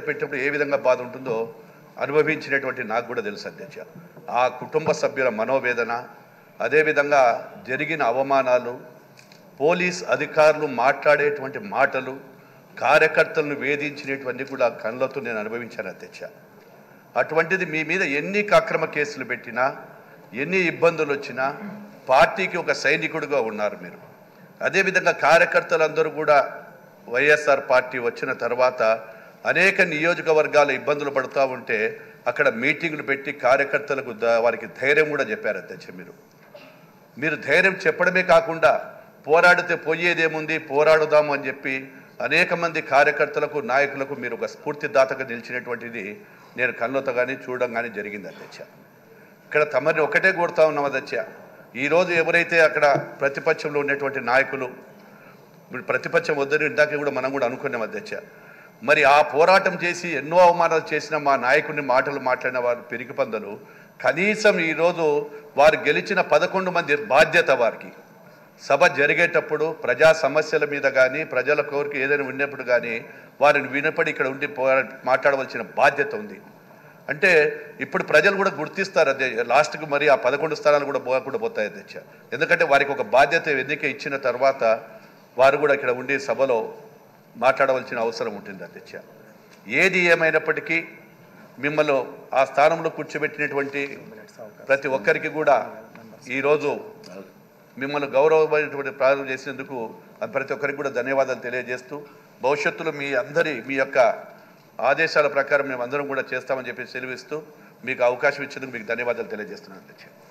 పెట్టినప్పుడు ఏ విధంగా బాధ ఉంటుందో అనుభవించినటువంటి నాకు కూడా తెలుసు అధ్యక్ష. ఆ కుటుంబ సభ్యుల మనోవేదన, అదేవిధంగా జరిగిన అవమానాలు, పోలీస్ అధికారులు మాట్లాడేటువంటి మాటలు, కార్యకర్తలను వేధించినటువంటి కూడా కళ్ళతో నేను అనుభవించాను అధ్యక్ష. అటువంటిది మీ మీద ఎన్ని అక్రమ కేసులు పెట్టినా, ఎన్ని ఇబ్బందులు వచ్చినా పార్టీకి ఒక సైనికుడిగా ఉన్నారు మీరు. అదేవిధంగా కార్యకర్తలందరూ కూడా వైఎస్ఆర్ పార్టీ వచ్చిన తర్వాత అనేక నియోజకవర్గాల ఇబ్బందులు పడుతూ ఉంటే అక్కడ మీటింగులు పెట్టి కార్యకర్తలకు వారికి ధైర్యం కూడా చెప్పారు అధ్యక్ష. మీరు ధైర్యం చెప్పడమే కాకుండా పోరాడితే పోయేదేముంది, పోరాడుదాము అని చెప్పి అనేక మంది కార్యకర్తలకు, నాయకులకు మీరు ఒక స్ఫూర్తిదాతగా నిలిచినటువంటిది నేను కళ్ళతో కానీ చూడడం కానీ జరిగింది అధ్యక్ష. ఇక్కడ తమరిని ఒకటే కోరుతా ఉన్నాం అధ్యక్ష. ఈరోజు ఎవరైతే అక్కడ ప్రతిపక్షంలో ఉన్నటువంటి నాయకులు, ప్రతిపక్షం వద్దని ఇందాక కూడా మనం కూడా అనుకున్నాం అధ్యక్ష. మరి ఆ పోరాటం చేసి ఎన్నో అవమానాలు చేసిన మా నాయకుడిని మాటలు మాట్లాడిన వారు పెరిగి పందలు, కనీసం ఈరోజు వారు గెలిచిన 11 మంది బాధ్యత వారికి సభ జరిగేటప్పుడు ప్రజా సమస్యల మీద కానీ ప్రజల కోరిక ఏదైనా ఉన్నప్పుడు కానీ వారిని వినపడి ఇక్కడ ఉండి మాట్లాడవలసిన బాధ్యత ఉంది. అంటే ఇప్పుడు ప్రజలు కూడా గుర్తిస్తారు అధ్యక్ష. లాస్ట్కి మరి ఆ 11 స్థానాలు కూడా పోకుండా పోతాయి అధ్యక్ష. ఎందుకంటే వారికి ఒక బాధ్యత ఎన్నిక ఇచ్చిన తర్వాత వారు కూడా ఇక్కడ ఉండి సభలో మాట్లాడవలసిన అవసరం ఉంటుంది అధ్యక్ష. ఏది ఏమైనప్పటికీ మిమ్మల్ని ఆ స్థానంలో కూర్చోబెట్టినటువంటి ప్రతి ఒక్కరికి కూడా ఈరోజు మిమ్మల్ని గౌరవమైనటువంటి ప్రారంభం చేసినందుకు ప్రతి ఒక్కరికి కూడా ధన్యవాదాలు తెలియజేస్తూ, భవిష్యత్తులో మీ యొక్క ఆదేశాల ప్రకారం మేము అందరం కూడా చేస్తామని చెప్పి సెలవిస్తూ మీకు అవకాశం ఇచ్చేందుకు మీకు ధన్యవాదాలు తెలియజేస్తున్నాను అధ్యక్ష.